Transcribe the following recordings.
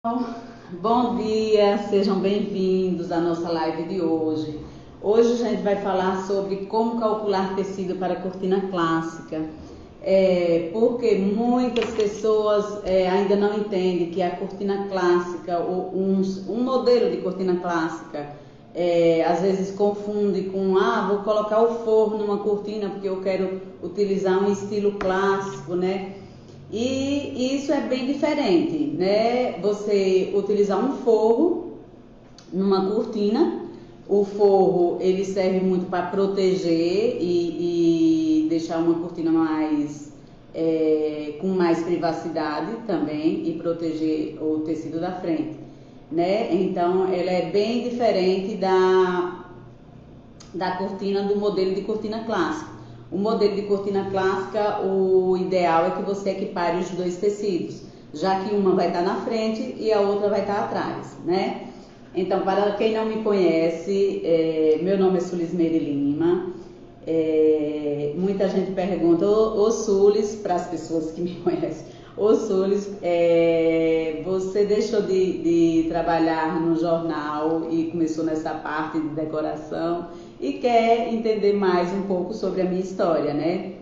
Bom dia, sejam bem-vindos à nossa live de hoje. Hoje a gente vai falar sobre como calcular tecido para cortina clássica, porque muitas pessoas ainda não entendem que a cortina clássica, ou um modelo de cortina clássica, às vezes confunde com, vou colocar o forro numa cortina porque eu quero utilizar um estilo clássico, né? E isso é bem diferente, né? Você utilizar um forro numa cortina, o forro ele serve muito para proteger e deixar uma cortina com mais privacidade também e proteger o tecido da frente, né? Então ela é bem diferente da cortina do modelo de cortina clássica. O modelo de cortina clássica, o ideal é que você equipare os dois tecidos, já que uma vai estar na frente e a outra vai estar atrás, né? Então, para quem não me conhece, meu nome é Sulismeire Lima. Muita gente pergunta, ô Sulis, para as pessoas que me conhecem, ô Sulis, você deixou de trabalhar no jornal e começou nessa parte de decoração e quer entender mais um pouco sobre a minha história, né?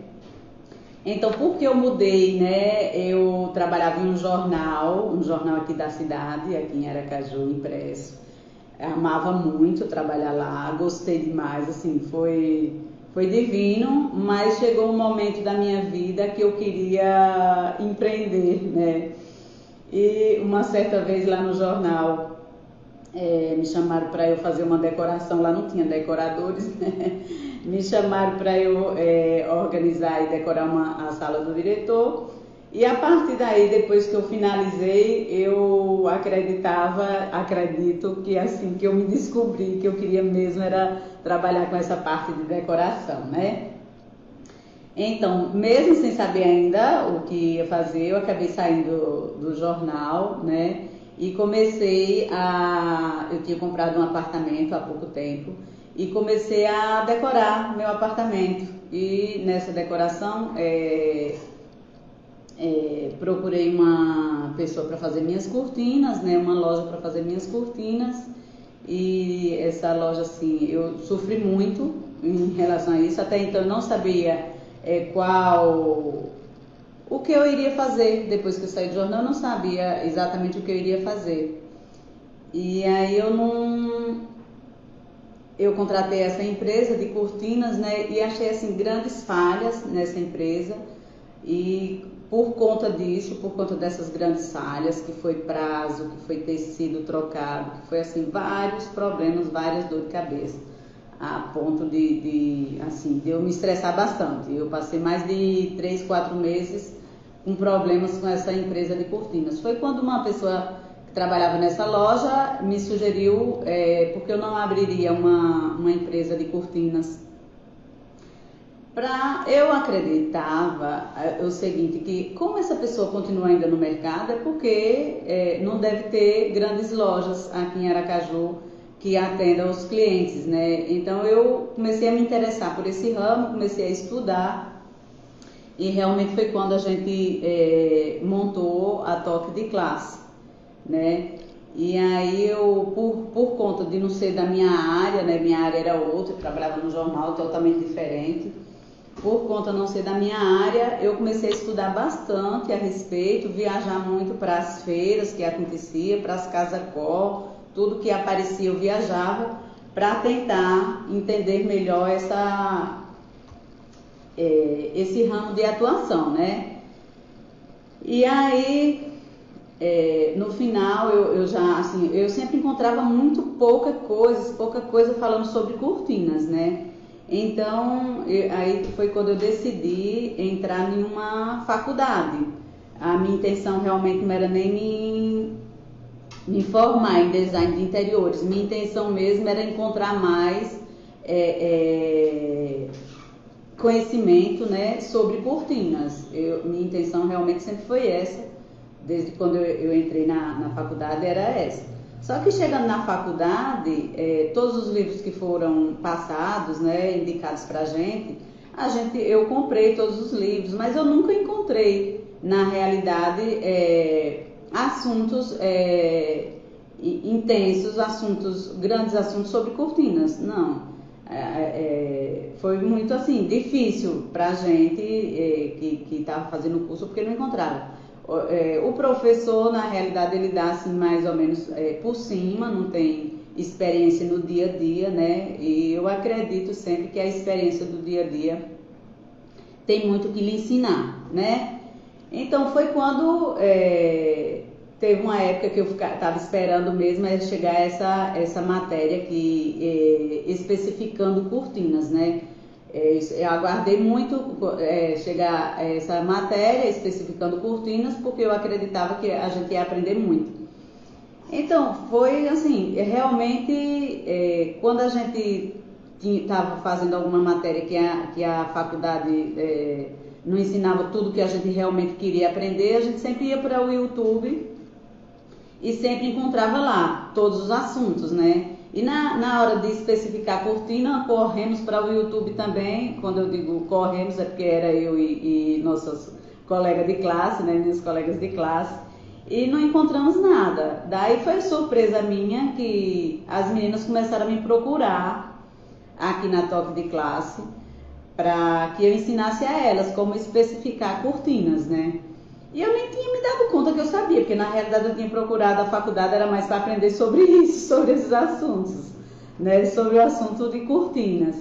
Então, por que eu mudei, né? Eu trabalhava em um jornal aqui da cidade, aqui em Aracaju, impresso. Amava muito trabalhar lá, gostei demais, assim, foi divino, mas chegou um momento da minha vida que eu queria empreender, né? E uma certa vez lá no jornal, me chamaram para eu fazer uma decoração, lá não tinha decoradores, né? Me chamaram para eu organizar e decorar a sala do diretor. E a partir daí, depois que eu finalizei, eu acredito que assim que eu me descobri que eu queria mesmo era trabalhar com essa parte de decoração, né? Então, mesmo sem saber ainda o que ia fazer, eu acabei saindo do jornal, né? E eu tinha comprado um apartamento há pouco tempo e comecei a decorar meu apartamento. E nessa decoração, procurei uma pessoa para fazer minhas cortinas, né? Uma loja para fazer minhas cortinas. E essa loja, assim, eu sofri muito em relação a isso. Até então eu não sabia o que eu iria fazer. Depois que eu saí do jornal, eu não sabia exatamente o que eu iria fazer. E aí eu contratei essa empresa de cortinas, né? E achei assim grandes falhas nessa empresa. E por conta disso, por conta dessas grandes falhas, que foi prazo, que foi tecido trocado, que foi assim vários problemas, várias dores de cabeça, a ponto de eu me estressar bastante. Eu passei mais de 3, 4 meses com problemas com essa empresa de cortinas. Foi quando uma pessoa que trabalhava nessa loja me sugeriu, porque eu não abriria uma empresa de cortinas. Eu acreditava o seguinte, que como essa pessoa continua ainda no mercado, é porque não deve ter grandes lojas aqui em Aracaju que atendam os clientes, né? Então eu comecei a me interessar por esse ramo, comecei a estudar e realmente foi quando a gente montou a Toque de Classe, né? E aí por conta de não ser da minha área, né? Minha área era outra, eu trabalhava num jornal totalmente diferente. Por conta de não ser da minha área, eu comecei a estudar bastante a respeito, viajar muito para as feiras que acontecia, para as casa-cor, tudo que aparecia eu viajava para tentar entender melhor esse ramo de atuação, né? E aí, no final, eu sempre encontrava muito pouca coisa falando sobre cortinas, né? Então, aí foi quando eu decidi entrar em uma faculdade. A minha intenção realmente não era nem me formar em design de interiores. Minha intenção mesmo era encontrar mais conhecimento, né, sobre cortinas. Minha intenção realmente sempre foi essa. Desde quando eu entrei na faculdade era essa. Só que chegando na faculdade, todos os livros que foram passados, né, indicados para eu comprei todos os livros, mas eu nunca encontrei, na realidade, assuntos intensos, grandes assuntos sobre cortinas. Não. Foi muito assim, difícil para a gente que estava fazendo o curso, porque não encontrava. O professor, na realidade, ele dá assim, mais ou menos por cima, não tem experiência no dia a dia, né? E eu acredito sempre que a experiência do dia a dia tem muito que lhe ensinar, né? Então foi quando teve uma época que eu estava esperando mesmo chegar essa matéria aqui, especificando cortinas, né? Eu aguardei muito chegar essa matéria especificando cortinas, porque eu acreditava que a gente ia aprender muito. Então, foi assim, realmente, quando a gente estava fazendo alguma matéria que a faculdade não ensinava tudo que a gente realmente queria aprender, a gente sempre ia para o YouTube e sempre encontrava lá todos os assuntos, né? E na hora de especificar a cortina, corremos para o YouTube também. Quando eu digo corremos, é porque era eu e nossas colegas de classe, né? Minhas colegas de classe. E não encontramos nada. Daí foi surpresa minha que as meninas começaram a me procurar aqui na Toque de Classe para que eu ensinasse a elas como especificar cortinas, né? E eu nem tinha me dado conta que eu sabia, porque na realidade eu tinha procurado a faculdade, era mais para aprender sobre isso, sobre esses assuntos, né? Sobre o assunto de cortinas.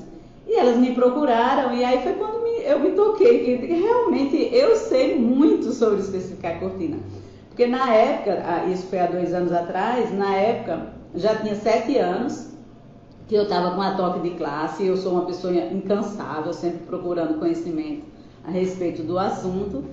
E elas me procuraram, e aí foi quando eu me toquei, que realmente eu sei muito sobre especificar cortina. Porque na época, isso foi há 2 anos atrás, na época já tinha 7 anos que eu estava com a Toque de Classe, eu sou uma pessoa incansável, sempre procurando conhecimento a respeito do assunto.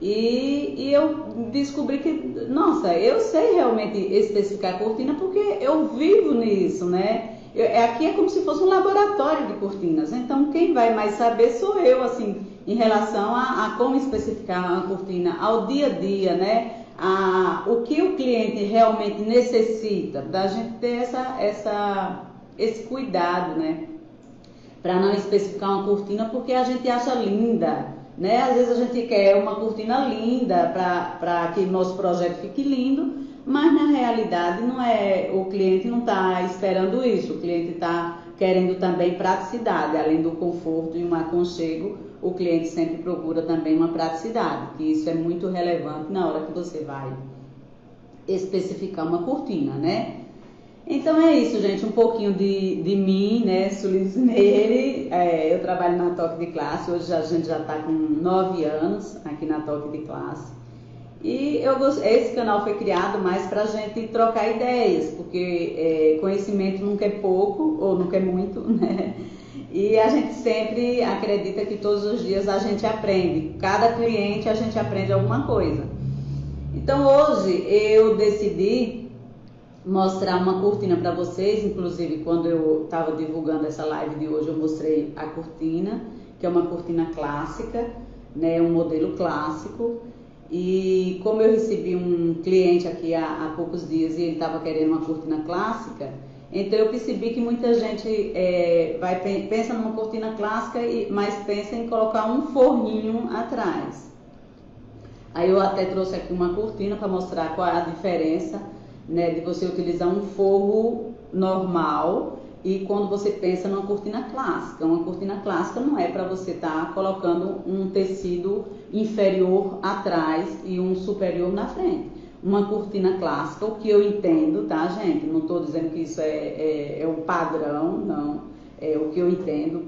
E eu descobri que, nossa, eu sei realmente especificar cortina porque eu vivo nisso, né? Aqui é como se fosse um laboratório de cortinas, então quem vai mais saber sou eu, assim, em relação a como especificar uma cortina ao dia a dia, né? O que o cliente realmente necessita, da gente ter esse cuidado, né? Para não especificar uma cortina porque a gente acha linda, né? Às vezes a gente quer uma cortina linda para que o nosso projeto fique lindo, mas na realidade o cliente não está esperando isso, o cliente está querendo também praticidade, além do conforto e um aconchego, o cliente sempre procura também uma praticidade, que isso é muito relevante na hora que você vai especificar uma cortina, né? Então é isso, gente, um pouquinho de mim, né, Sulis Meire. Eu trabalho na Toque de Classe, hoje a gente já está com 9 anos aqui na Toque de Classe. E esse canal foi criado mais para a gente trocar ideias, porque conhecimento nunca é pouco, ou nunca é muito, né? E a gente sempre acredita que todos os dias a gente aprende, cada cliente a gente aprende alguma coisa. Então hoje eu decidi mostrar uma cortina para vocês, inclusive quando eu estava divulgando essa live de hoje eu mostrei a cortina, que é uma cortina clássica, né, um modelo clássico. E como eu recebi um cliente aqui há poucos dias e ele estava querendo uma cortina clássica, então eu percebi que muita gente pensa numa cortina clássica, mas pensa em colocar um forrinho atrás. Aí eu até trouxe aqui uma cortina para mostrar qual é a diferença, né, de você utilizar um forro normal e quando você pensa numa cortina clássica. Uma cortina clássica não é para você estar colocando um tecido inferior atrás e um superior na frente. Uma cortina clássica, o que eu entendo, tá, gente? Não estou dizendo que isso é um padrão, não. É o que eu entendo,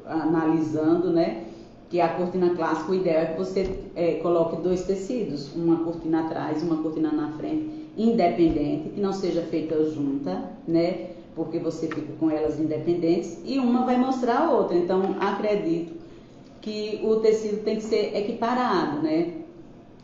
analisando, né? Que a cortina clássica, o ideal é que você coloque 2 tecidos, uma cortina atrás e uma cortina na frente, independente, que não seja feita junta, né? Porque você fica com elas independentes e uma vai mostrar a outra. Então, acredito que o tecido tem que ser equiparado, né?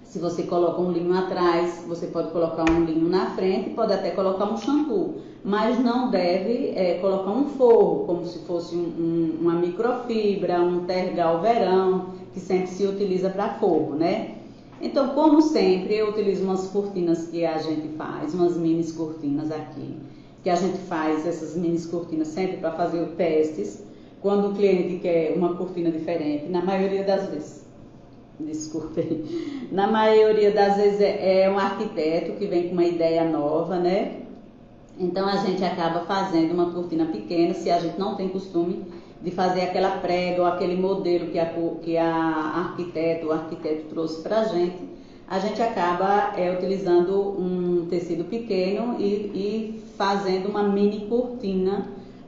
Se você coloca um linho atrás, você pode colocar um linho na frente, pode até colocar um shampoo, mas não deve colocar um forro, como se fosse uma microfibra, um tergal verão, que sempre se utiliza para forro, né? Então, como sempre, eu utilizo umas cortinas que a gente faz, umas mini cortinas aqui, que a gente faz essas mini cortinas sempre para fazer testes, quando o cliente quer uma cortina diferente, na maioria das vezes. Desculpem. Na maioria das vezes é um arquiteto que vem com uma ideia nova, né? Então a gente acaba fazendo uma cortina pequena, se a gente não tem costume de fazer aquela prega ou aquele modelo que a arquiteta, o arquiteto trouxe para a gente acaba utilizando um tecido pequeno e fazendo uma mini cortina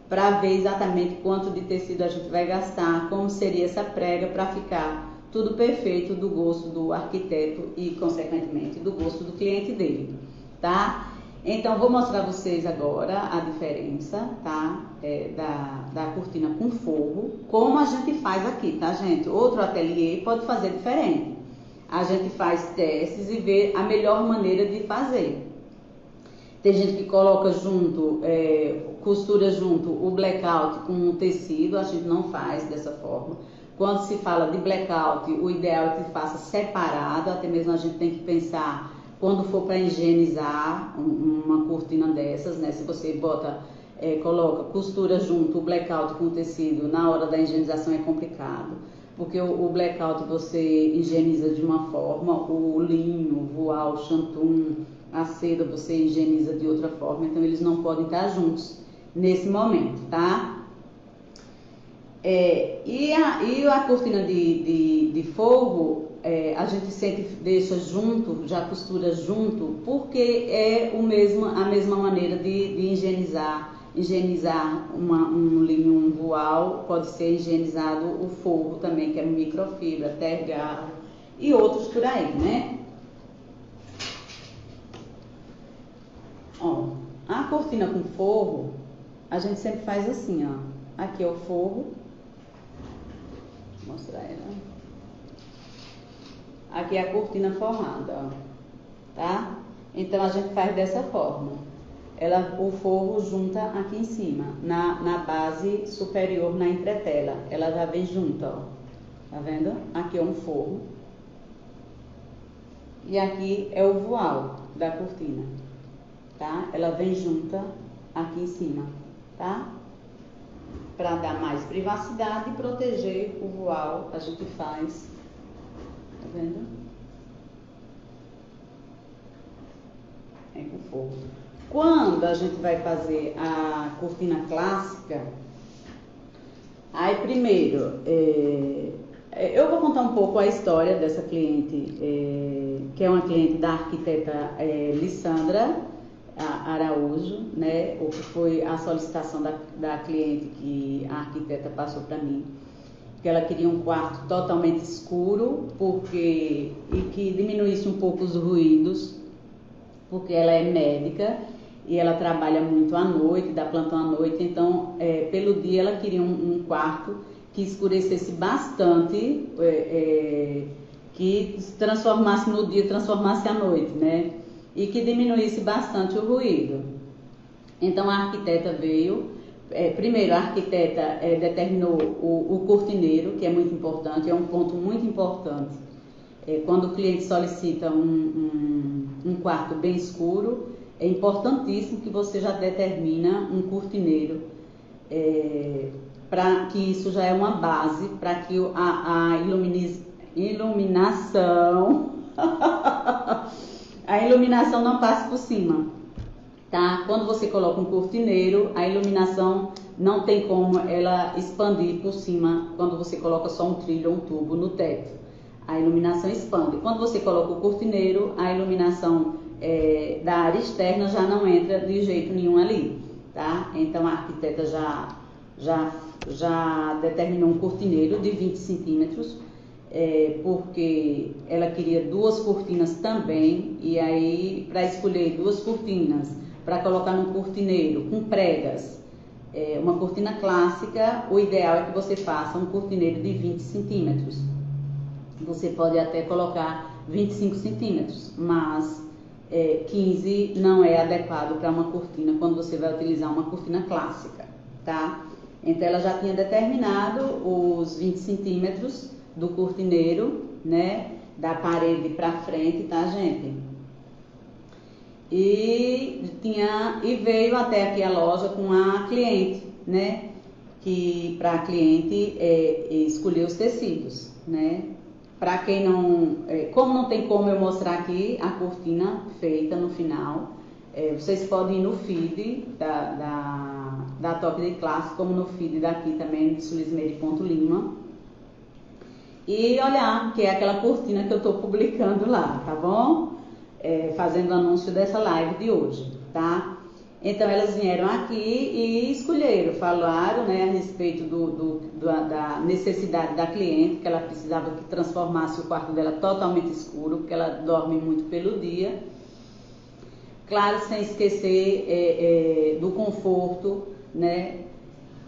para ver exatamente quanto de tecido a gente vai gastar, como seria essa prega para ficar tudo perfeito do gosto do arquiteto e, consequentemente, do gosto do cliente dele, tá? Então, vou mostrar a vocês agora a diferença, tá? Da cortina com forro, como a gente faz aqui, tá, gente? Outro ateliê pode fazer diferente. A gente faz testes e vê a melhor maneira de fazer. Tem gente que coloca junto, costura junto o blackout com o tecido, a gente não faz dessa forma. Quando se fala de blackout, o ideal é que faça separado, até mesmo a gente tem que pensar quando for para higienizar uma cortina dessas, né? Se você coloca, costura junto o blackout com o tecido, na hora da higienização é complicado, porque o blackout você higieniza de uma forma, o linho, o voal, o chantum, a seda você higieniza de outra forma, então eles não podem estar juntos nesse momento, tá? E a cortina de forro, a gente sempre deixa junto, já costura junto, porque é a mesma maneira de higienizar. Higienizar um linho, um voal, pode ser higienizado o forro também, que é microfibra, tergal e outros por aí, né? Ó, a cortina com forro, a gente sempre faz assim, ó. Aqui é o forro. Vou mostrar ela. Aqui é a cortina forrada, ó. Tá? Então a gente faz dessa forma. O forro junta aqui em cima, na base superior, na entretela. Ela já vem junta, ó. Tá vendo? Aqui é um forro. E aqui é o voal da cortina. Tá? Ela vem junta aqui em cima, tá? Para dar mais privacidade e proteger o voal, a gente faz, tá vendo? É com forro. Quando a gente vai fazer a cortina clássica, aí primeiro, eu vou contar um pouco a história dessa cliente, que é uma cliente da arquiteta Lissandra Araújo, né? O que foi a solicitação da cliente que a arquiteta passou para mim, que ela queria um quarto totalmente escuro, e que diminuísse um pouco os ruídos, porque ela é médica e ela trabalha muito à noite, dá plantão à noite, então pelo dia ela queria um quarto que escurecesse bastante, que se transformasse no dia, transformasse à noite, né? E que diminuísse bastante o ruído. Então a arquiteta veio, primeiro a arquiteta determinou o cortineiro, que é muito importante, é um ponto muito importante. Quando o cliente solicita um quarto bem escuro, é importantíssimo que você já determina um cortineiro, para que isso já é uma base, para que a iluminação a iluminação não passe por cima, tá? Quando você coloca um cortineiro, a iluminação não tem como ela expandir por cima quando você coloca só um trilho ou um tubo no teto. A iluminação expande. Quando você coloca o cortineiro, a iluminação da área externa já não entra de jeito nenhum ali, tá? Então a arquiteta já determinou um cortineiro de 20 centímetros, porque ela queria duas cortinas também, e aí para escolher duas cortinas, para colocar num cortineiro com pregas, uma cortina clássica, o ideal é que você faça um cortineiro de 20 centímetros. Você pode até colocar 25 centímetros, mas 15 não é adequado para uma cortina quando você vai utilizar uma cortina clássica, tá? Então ela já tinha determinado os 20 centímetros do cortineiro, né, da parede para frente, tá, gente? E veio até aqui a loja com a cliente, né, que para a cliente escolher os tecidos, né? Para quem não, como não tem como eu mostrar aqui a cortina feita no final, vocês podem ir no feed da Toque de Classe, como no feed daqui também, de sulismeire.lima, e olhar, que é aquela cortina que eu estou publicando lá, tá bom? Fazendo o anúncio dessa live de hoje, tá? Então, elas vieram aqui e escolheram, falaram, né, a respeito da necessidade da cliente, que ela precisava que transformasse o quarto dela totalmente escuro, porque ela dorme muito pelo dia. Claro, sem esquecer do conforto, né,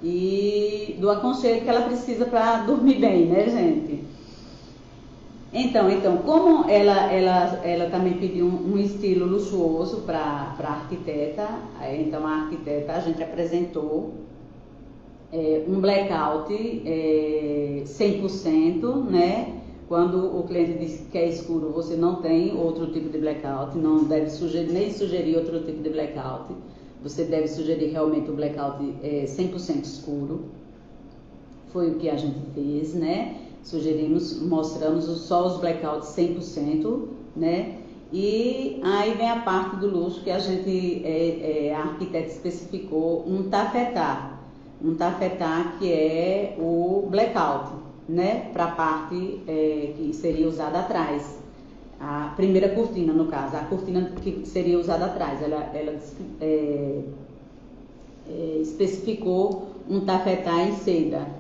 e do aconchego que ela precisa para dormir bem, né, gente? Então, como ela também pediu um estilo luxuoso para a arquiteta, então a arquiteta, a gente apresentou um blackout 100%, né? Quando o cliente diz que é escuro, você não tem outro tipo de blackout, não deve nem sugerir outro tipo de blackout, você deve sugerir realmente o blackout 100% escuro. Foi o que a gente fez, né? Sugerimos, mostramos só os blackouts 100%, né? E aí vem a parte do luxo que a gente, a arquiteta especificou um tafetá que é o blackout, né? Para a parte que seria usada atrás, a primeira cortina no caso, a cortina que seria usada atrás, ela especificou um tafetá em seda.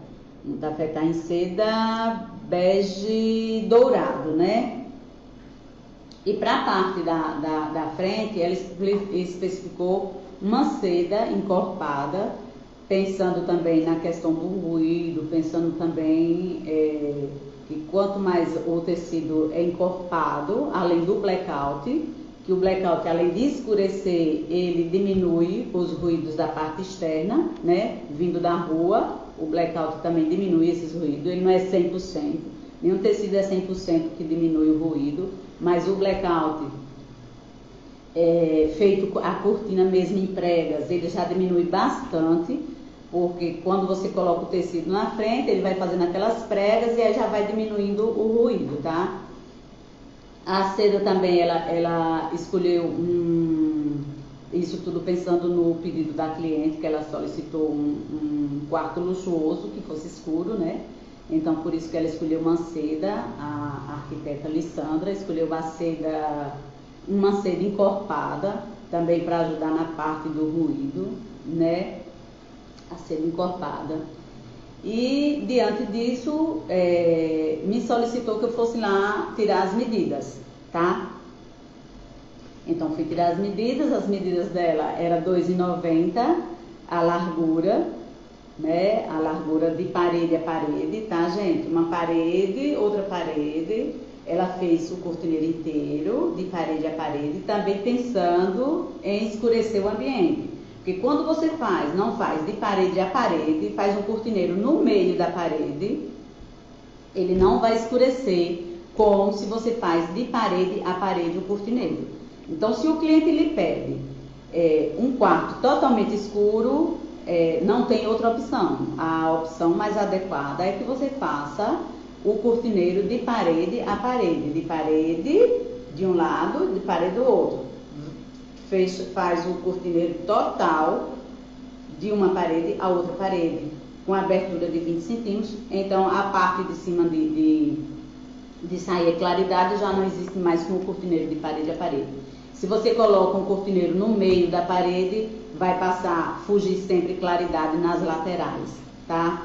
Um tafetá em seda bege dourado, né? E para a parte da frente, ela especificou uma seda encorpada, pensando também na questão do ruído, pensando também que quanto mais o tecido é encorpado, além do blackout, que o blackout, além de escurecer, ele diminui os ruídos da parte externa, né? Vindo da rua. O blackout também diminui esses ruídos, ele não é 100%, nenhum tecido é 100% que diminui o ruído, mas o blackout feito a cortina mesmo em pregas, ele já diminui bastante, porque quando você coloca o tecido na frente, ele vai fazendo aquelas pregas e aí já vai diminuindo o ruído, tá? A seda também, ela escolheu isso tudo pensando no pedido da cliente, que ela solicitou um quarto luxuoso, que fosse escuro, né? Então, por isso que ela escolheu uma seda, a arquiteta Lissandra escolheu uma seda encorpada, também para ajudar na parte do ruído, né? A seda encorpada. E, diante disso, me solicitou que eu fosse lá tirar as medidas, tá? Então, fui tirar as medidas dela era 2,90 a largura, né? A largura de parede a parede, tá, gente? Uma parede, outra parede. Ela fez o cortineiro inteiro, de parede a parede, também pensando em escurecer o ambiente. Porque quando você não faz de parede a parede, faz um cortineiro no meio da parede, ele não vai escurecer como se você faz de parede a parede o cortineiro. Então, se o cliente lhe pede um quarto totalmente escuro, não tem outra opção. A opção mais adequada é que você faça o cortineiro de parede a parede, de parede de um lado, de parede do outro. Faz o cortineiro total de uma parede a outra parede, com abertura de 20 centímetros. Então, a parte de cima de sair a claridade já não existe mais com o cortineiro de parede a parede. Se você coloca um cortineiro no meio da parede, vai fugir sempre claridade nas laterais, tá?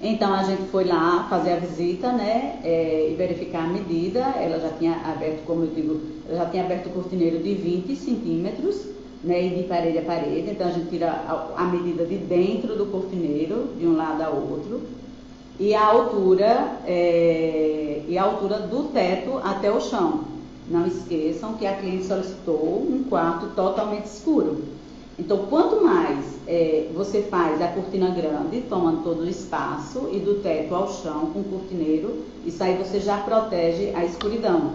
Então, a gente foi lá fazer a visita, né, e verificar a medida. Ela já tinha aberto, como eu digo, já tinha aberto o cortineiro de 20 centímetros, né, e de parede a parede. Então, a gente tira a medida de dentro do cortineiro, de um lado ao outro, e a altura do teto até o chão. Não esqueçam que a cliente solicitou um quarto totalmente escuro. Então, quanto mais você faz a cortina grande, tomando todo o espaço, e do teto ao chão com o cortineiro, isso aí você já protege a escuridão.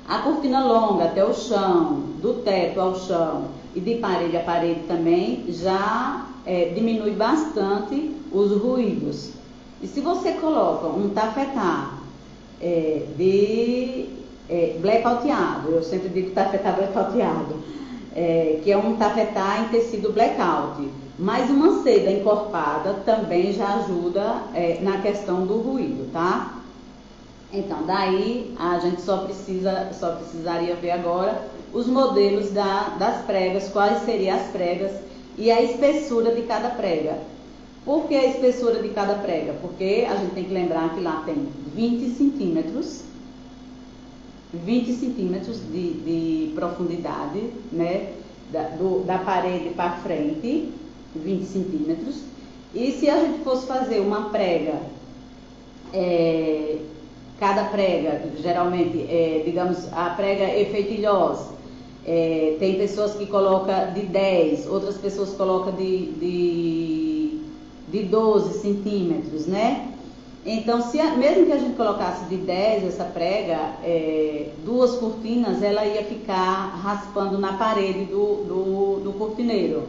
A cortina longa até o chão, do teto ao chão e de parede a parede também, já diminui bastante os ruídos, E se você coloca um tafetá blackouteado, eu sempre digo tafetá blackouteado, que é um tafetá em tecido blackout, mas uma seda encorpada também já ajuda na questão do ruído, tá? Então, daí a gente só precisaria ver agora os modelos das pregas, quais seriam as pregas e a espessura de cada prega. Por que a espessura de cada prega? Porque a gente tem que lembrar que lá tem 20 centímetros de profundidade, né, da parede para frente, 20 centímetros. E se a gente fosse fazer uma prega, cada prega, geralmente, digamos, a prega efeitilhosa, tem pessoas que colocam de 10, outras pessoas colocam de 12 centímetros, né? Então, mesmo que a gente colocasse de 10 essa prega, duas cortinas, ela ia ficar raspando na parede do cortineiro.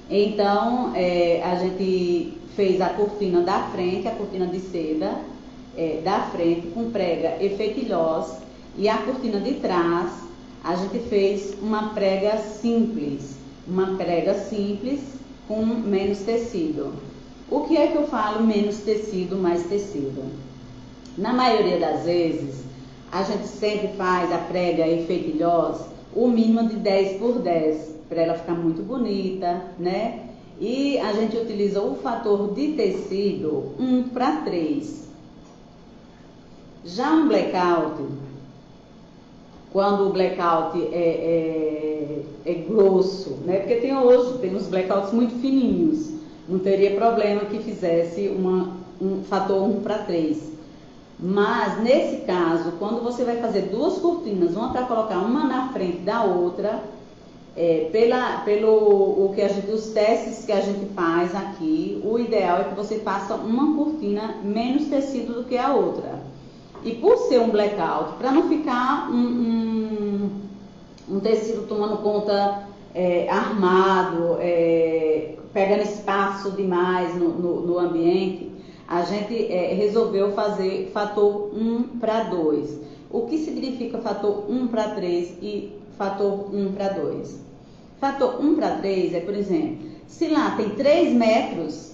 Então, a gente fez a cortina da frente, a cortina de seda da frente com prega efeitilhosa, e a cortina de trás a gente fez uma prega simples com menos tecido. O que é que eu falo menos tecido, mais tecido? Na maioria das vezes, a gente sempre faz a prega efeitilhosa o mínimo de 10 por 10, para ela ficar muito bonita, né? E a gente utiliza o fator de tecido 1:3. Já um blackout, quando o blackout é grosso, né? Porque tem uns blackouts muito fininhos, não teria problema que fizesse um fator 1:3. Mas nesse caso, quando você vai fazer duas cortinas, uma para colocar uma na frente da outra, os testes que a gente faz aqui, o ideal é que você faça uma cortina menos tecido do que a outra. E por ser um blackout, para não ficar um tecido tomando conta armado, pegando espaço demais no ambiente, a gente resolveu fazer fator 1:2. O que significa fator 1:3 e fator 1:2? Fator 1:3 por exemplo, se lá tem 3 metros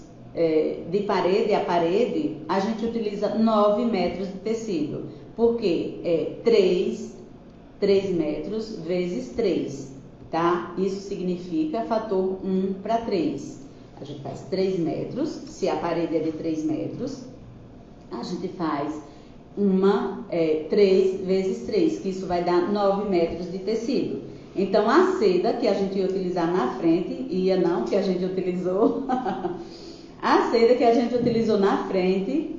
de parede a parede, a gente utiliza 9 metros de tecido, porque 3 metros vezes 3, tá? Isso significa fator 1:3. A gente faz 3 metros, se a parede é de 3 metros, a gente faz 3 vezes 3, que isso vai dar 9 metros de tecido. Então, a seda que a gente ia utilizar na frente, que a gente utilizou, a seda que a gente utilizou na frente,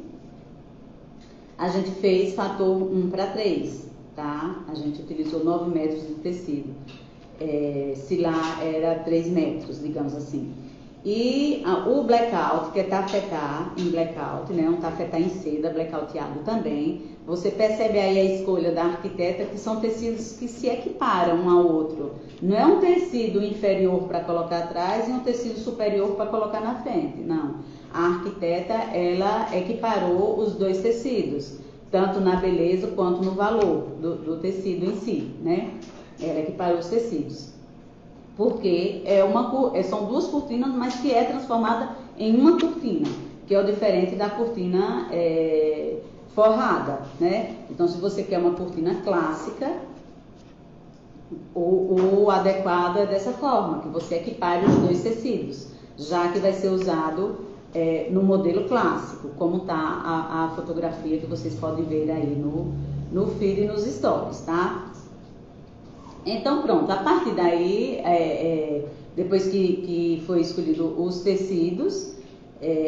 a gente fez fator 1:3, tá? A gente utilizou 9 metros de tecido, se lá era 3 metros, digamos assim. E o blackout, que é tafetá em blackout, né? Um tafetá em seda, blackouteado também. Você percebe aí a escolha da arquiteta, que são tecidos que se equiparam um ao outro. Não é um tecido inferior para colocar atrás e um tecido superior para colocar na frente, não. A arquiteta, ela equiparou os dois tecidos, tanto na beleza quanto no valor do tecido em si, né? Ela equiparou os tecidos. Porque são duas cortinas, mas que é transformada em uma cortina, que é o diferente da cortina forrada, né? Então, se você quer uma cortina clássica, o adequado é dessa forma, que você equipare os dois tecidos, já que vai ser usado no modelo clássico, como está a fotografia que vocês podem ver aí no feed e nos stories, tá? Então, pronto, a partir daí, depois que foi escolhido os tecidos,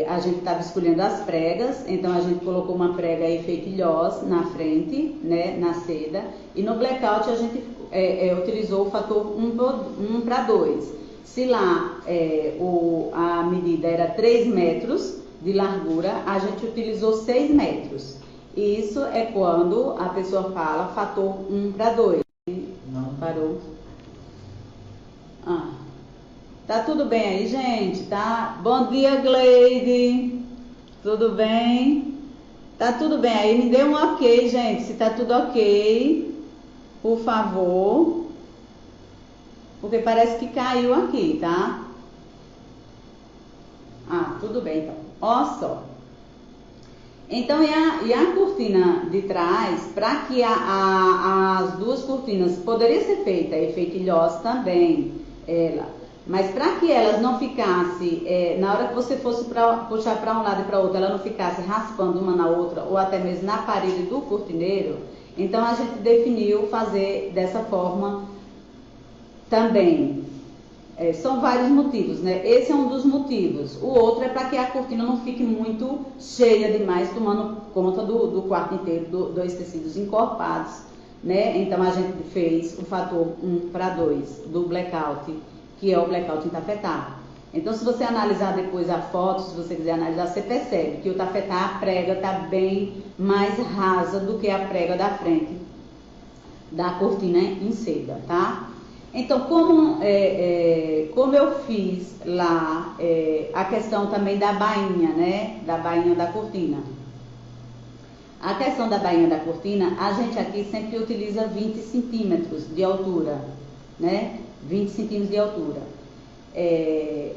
a gente estava escolhendo as pregas, então a gente colocou uma prega efeitilhosa na frente, né, na seda, e no blackout a gente utilizou o fator 1:2. Se lá a medida era 3 metros de largura, a gente utilizou 6 metros. Isso é quando a pessoa fala fator 1:2. Não. Parou. Tá tudo bem aí, gente? Tá? Bom dia, Gleide. Tudo bem? Tá tudo bem aí? Me dê um ok, gente, se tá tudo ok, por favor. Porque parece que caiu aqui, tá? Ah, tudo bem então. Ó só. Então, e a cortina de trás, para que as duas cortinas, poderia ser feita efeito ilhós também, mas para que elas não ficassem, na hora que você fosse puxar para um lado e para outro, ela não ficasse raspando uma na outra, ou até mesmo na parede do cortineiro, então a gente definiu fazer dessa forma também. São vários motivos, né? Esse é um dos motivos. O outro é para que a cortina não fique muito cheia demais, tomando conta do quarto inteiro, dois tecidos encorpados, né? Então a gente fez o fator 1:2 do blackout, que é o blackout em tafetá. Então, se você analisar depois a foto, se você quiser analisar, você percebe que o tafetá, a prega está bem mais rasa do que a prega da frente da cortina em seda, tá? Então, como eu fiz lá a questão também da bainha, né? Da bainha da cortina. A questão da bainha da cortina, a gente aqui sempre utiliza 20 centímetros de altura, né? 20 centímetros de altura.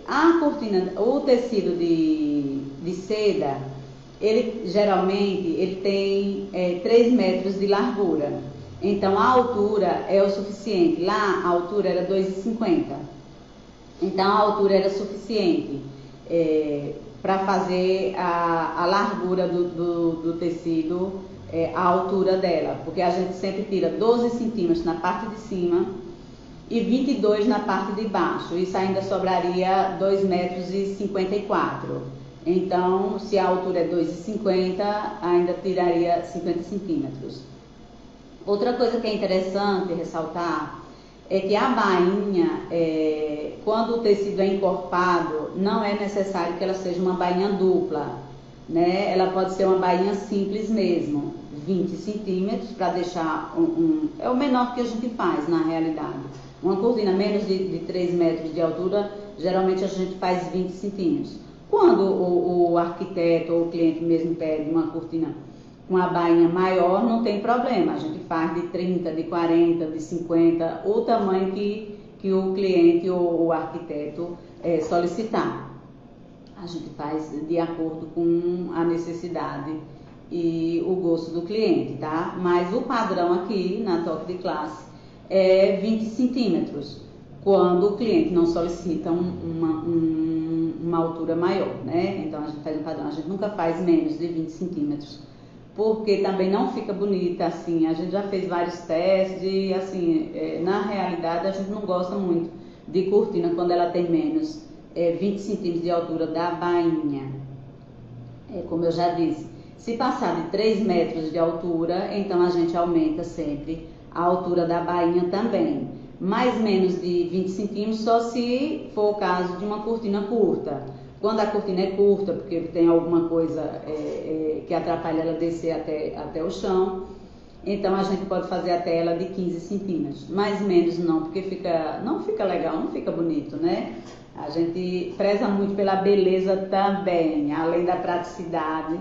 A cortina, o tecido de seda, ele geralmente tem 3 metros de largura. Então, a altura é o suficiente. Lá, a altura era 2,50. Então, a altura era suficiente para fazer a largura do tecido, a altura dela. Porque a gente sempre tira 12 centímetros na parte de cima e 22 na parte de baixo. Isso ainda sobraria 2,54 metros. Então, se a altura é 2,50, ainda tiraria 50 centímetros. Outra coisa que é interessante ressaltar é que a bainha, quando o tecido é encorpado, não é necessário que ela seja uma bainha dupla, né? Ela pode ser uma bainha simples mesmo, 20 centímetros, para deixar é o menor que a gente faz na realidade. Uma cortina menos de 3 metros de altura, geralmente a gente faz 20 centímetros. Quando o arquiteto ou o cliente mesmo pede uma cortina com a bainha maior, não tem problema, a gente faz de 30, de 40, de 50, o tamanho que o cliente ou o arquiteto solicitar. A gente faz de acordo com a necessidade e o gosto do cliente, tá? Mas o padrão aqui na Toque de Classe é 20 centímetros, quando o cliente não solicita uma altura maior, né? Então a gente faz um padrão, a gente nunca faz menos de 20 centímetros. Porque também não fica bonita assim. A gente já fez vários testes e assim, na realidade a gente não gosta muito de cortina quando ela tem menos 20 centímetros de altura da bainha. Como eu já disse, se passar de 3 metros de altura, então a gente aumenta sempre a altura da bainha também. Mais menos de 20 centímetros só se for o caso de uma cortina curta. Quando a cortina é curta, porque tem alguma coisa que atrapalha ela descer até o chão, então a gente pode fazer até ela de 15 centímetros. Mais menos não, porque não fica legal, não fica bonito, né? A gente preza muito pela beleza também, além da praticidade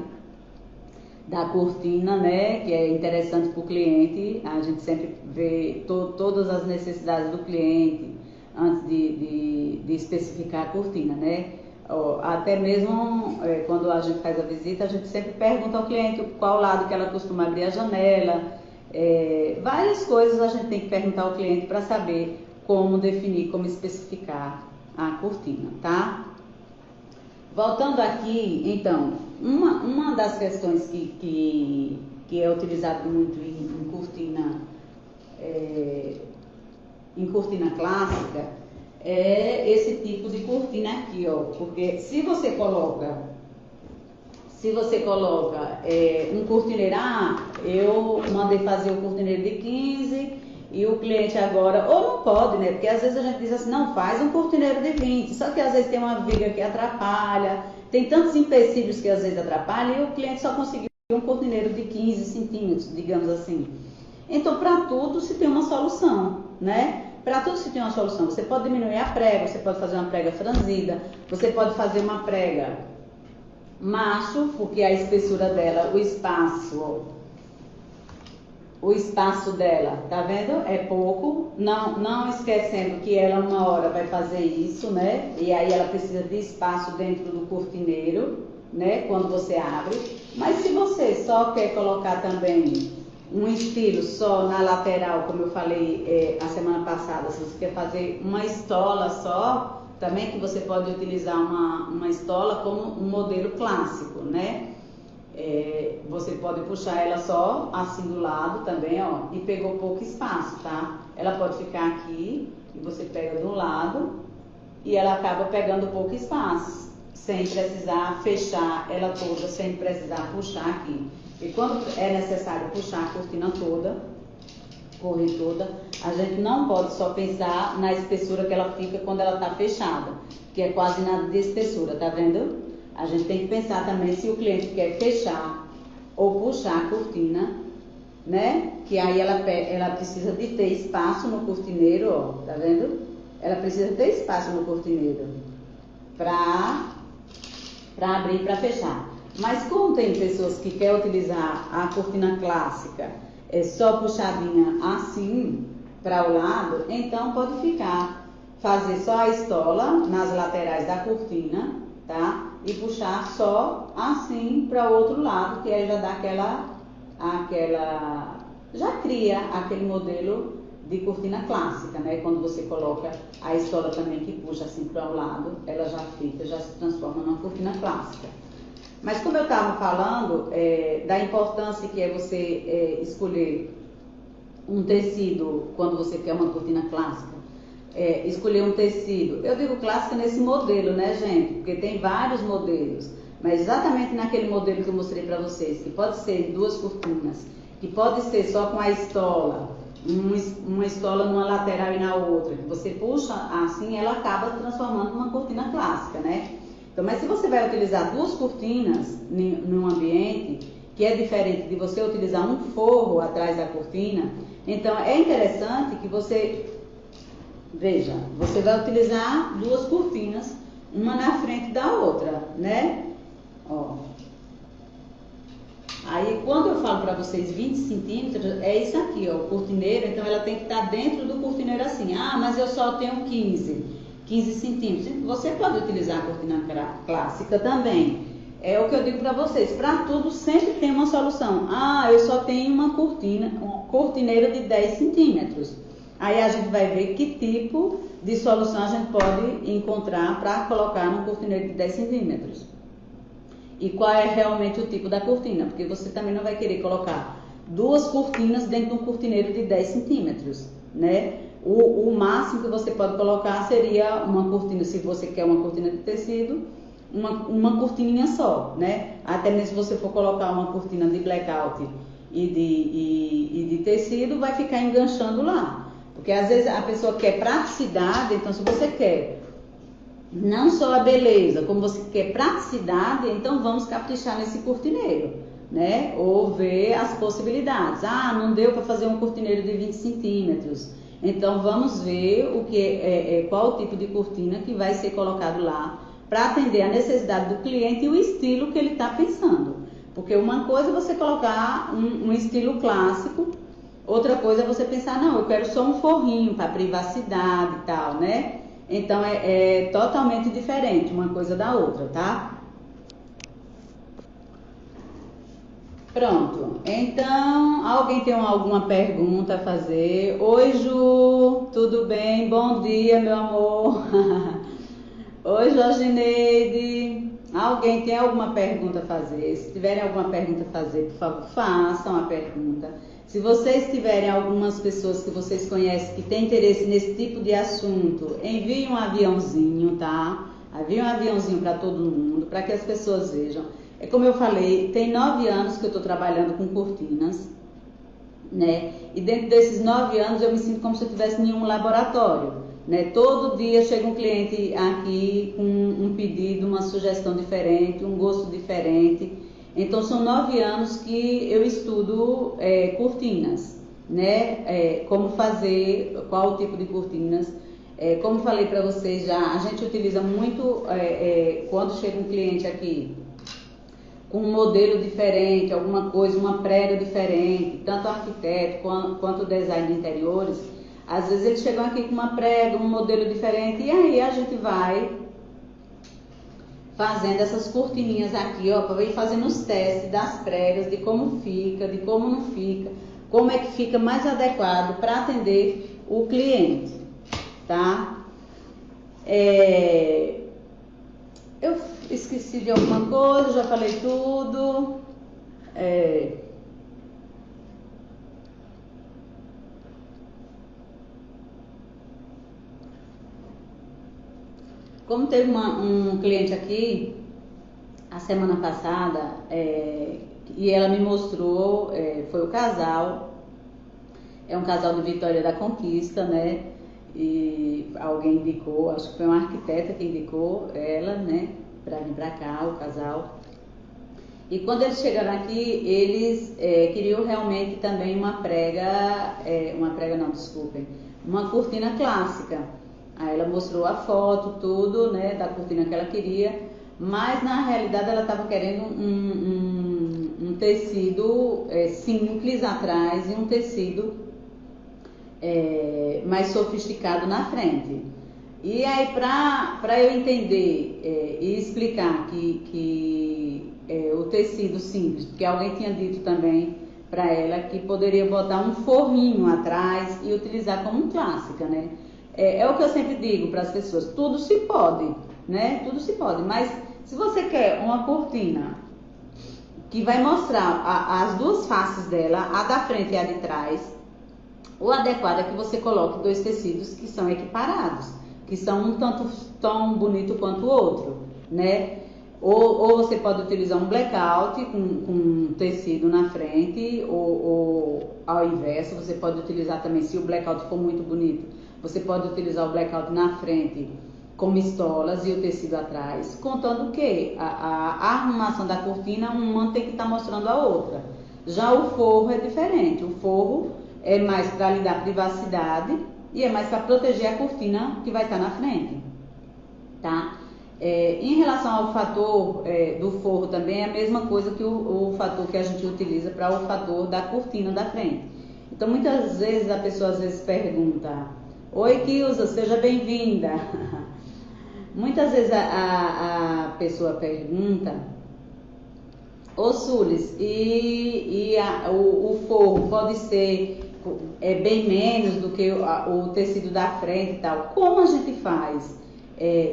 da cortina, né? Que é interessante para o cliente. A gente sempre vê todas as necessidades do cliente antes de especificar a cortina, né? Até mesmo quando a gente faz a visita, a gente sempre pergunta ao cliente qual lado que ela costuma abrir a janela. Várias coisas a gente tem que perguntar ao cliente para saber como definir, como especificar a cortina, tá? Voltando aqui, então, uma das questões que é utilizado muito em cortina clássica, é esse tipo de cortina aqui, ó, porque se você coloca um cortineiro, eu mandei fazer o cortineiro de 15 e o cliente agora, ou não pode, né, porque às vezes a gente diz assim, não, faz um cortineiro de 20, só que às vezes tem uma viga que atrapalha, tem tantos empecilhos que às vezes atrapalham e o cliente só conseguiu um cortineiro de 15 centímetros, digamos assim. Então, para tudo se tem uma solução, né? Para tudo se tem uma solução. Você pode diminuir a prega, você pode fazer uma prega franzida, você pode fazer uma prega macho, porque a espessura dela, o espaço dela, tá vendo? É pouco, não esquecendo que ela uma hora vai fazer isso, né? E aí ela precisa de espaço dentro do cortineiro, né? Quando você abre. Mas se você só quer colocar também um estilo só na lateral, como eu falei a semana passada, se você quer fazer uma estola só, também que você pode utilizar uma estola como um modelo clássico, né? Você pode puxar ela só assim do lado também, ó, e pegou pouco espaço, tá? Ela pode ficar aqui e você pega do lado e ela acaba pegando pouco espaço, sem precisar fechar ela toda, sem precisar puxar aqui. E quando é necessário puxar a cortina toda, correr toda, a gente não pode só pensar na espessura que ela fica quando ela tá fechada, que é quase nada de espessura, tá vendo? A gente tem que pensar também se o cliente quer fechar ou puxar a cortina, né? Que aí ela precisa de ter espaço no cortineiro, ó, tá vendo? Ela precisa ter espaço no cortineiro para abrir e para fechar. Mas como tem pessoas que querem utilizar a cortina clássica, só puxadinha assim para o lado, então pode fazer só a estola nas laterais da cortina, tá? E puxar só assim para o outro lado, que aí já dá já cria aquele modelo de cortina clássica, né? Quando você coloca a estola também que puxa assim para o lado, ela já se transforma numa cortina clássica. Mas como eu estava falando, da importância que é você escolher um tecido quando você quer uma cortina clássica, escolher um tecido. Eu digo clássica nesse modelo, né, gente? Porque tem vários modelos, mas exatamente naquele modelo que eu mostrei para vocês, que pode ser duas cortinas, que pode ser só com a estola, uma estola numa lateral e na outra, que você puxa assim, ela acaba transformando numa cortina clássica, né? Então, mas se você vai utilizar duas cortinas num ambiente, que é diferente de você utilizar um forro atrás da cortina, então é interessante que você veja, você vai utilizar duas cortinas, uma na frente da outra, né? Ó. Aí, quando eu falo para vocês 20 centímetros, é isso aqui, ó, o cortineiro, então ela tem que estar dentro do cortineiro assim. Ah, mas eu só tenho 15 centímetros. Você pode utilizar a cortina clássica também. É o que eu digo para vocês, para tudo sempre tem uma solução. Ah, eu só tenho uma cortineiro de 10 centímetros. Aí a gente vai ver que tipo de solução a gente pode encontrar para colocar no cortineiro de 10 centímetros. E qual é realmente o tipo da cortina, porque você também não vai querer colocar duas cortinas dentro de um cortineiro de 10 centímetros, né? O máximo que você pode colocar seria uma cortina, se você quer uma cortina de tecido, uma cortininha só, né? Até mesmo se você for colocar uma cortina de blackout e de tecido, vai ficar enganchando lá. Porque às vezes a pessoa quer praticidade, então se você quer não só a beleza, como você quer praticidade, então vamos caprichar nesse cortineiro, né? Ou ver as possibilidades. Ah, não deu para fazer um cortineiro de 20 centímetros. Então vamos ver qual o tipo de cortina que vai ser colocado lá para atender a necessidade do cliente e o estilo que ele está pensando. Porque uma coisa é você colocar um estilo clássico, outra coisa é você pensar, não, eu quero só um forrinho para privacidade e tal, né? Então é totalmente diferente uma coisa da outra, tá? Pronto, então alguém tem alguma pergunta a fazer? Oi, Ju, tudo bem? Bom dia, meu amor. Oi, Jorgineide. Alguém tem alguma pergunta a fazer? Se tiverem alguma pergunta a fazer, por favor, façam a pergunta. Se vocês tiverem algumas pessoas que vocês conhecem que têm interesse nesse tipo de assunto, enviem um aviãozinho, tá? Enviem um aviãozinho para todo mundo, para que as pessoas vejam. É como eu falei, tem 9 anos que eu estou trabalhando com cortinas, né? E dentro desses 9 anos eu me sinto como se eu estivesse em um laboratório, né? Todo dia chega um cliente aqui com um pedido, uma sugestão diferente, um gosto diferente. Então são 9 anos que eu estudo cortinas, né? Como fazer, qual o tipo de cortinas. Como falei para vocês já, a gente utiliza muito quando chega um cliente aqui com um modelo diferente, alguma coisa, uma prega diferente, tanto o arquiteto quanto o design de interiores, às vezes eles chegam aqui com uma prega, um modelo diferente, e aí a gente vai fazendo essas cortininhas aqui, ó, para ir fazendo os testes das pregas, de como fica, de como não fica, como é que fica mais adequado para atender o cliente, tá? Eu esqueci de alguma coisa, já falei tudo. Como teve um cliente aqui, a semana passada, e ela me mostrou, foi o casal, é um casal de Vitória da Conquista, né? E alguém indicou, acho que foi uma arquiteta que indicou ela, né? Para vir para cá, o casal. E quando eles chegaram aqui, eles queriam realmente também uma prega não, desculpem, uma cortina clássica. Aí ela mostrou a foto, tudo, né, da cortina que ela queria, mas na realidade ela estava querendo um tecido simples atrás e um tecido mais sofisticado na frente. E aí, para eu entender e explicar que o tecido simples, porque alguém tinha dito também para ela que poderia botar um forrinho atrás e utilizar como clássica, né? É o que eu sempre digo para as pessoas, tudo se pode, né? Tudo se pode, mas se você quer uma cortina que vai mostrar as duas faces dela, a da frente e a de trás, o adequado é que você coloque dois tecidos que são equiparados, que são um tanto tão bonito quanto o outro, né? Ou você pode utilizar um blackout com tecido na frente, ou ao inverso, você pode utilizar também, se o blackout for muito bonito, você pode utilizar o blackout na frente com estolas e o tecido atrás, contando que a arrumação da cortina, uma tem que estar mostrando a outra. Já o forro é diferente, o forro é mais para lhe dar privacidade e é mais para proteger a cortina que vai estar na frente, tá? Em relação ao fator do forro também é a mesma coisa que o fator que a gente utiliza para o fator da cortina da frente. Então muitas vezes a pessoa às vezes pergunta: oi, Kilza, seja bem-vinda. Muitas vezes a pessoa pergunta: ô Sulis, o forro pode ser bem menos do que o tecido da frente e tal? Como a gente faz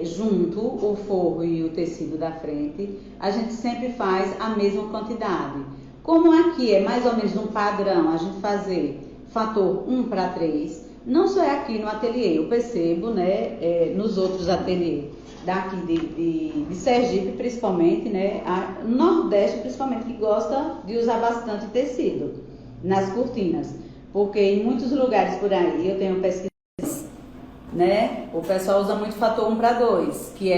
junto o forro e o tecido da frente, a gente sempre faz a mesma quantidade. Como aqui é mais ou menos um padrão a gente fazer fator 1:3, não só é aqui no ateliê, eu percebo, né, nos outros ateliês daqui de Sergipe, principalmente, né, Nordeste, principalmente, que gosta de usar bastante tecido nas cortinas, porque em muitos lugares por aí eu tenho pesquisas, né, o pessoal usa muito fator 1:2, que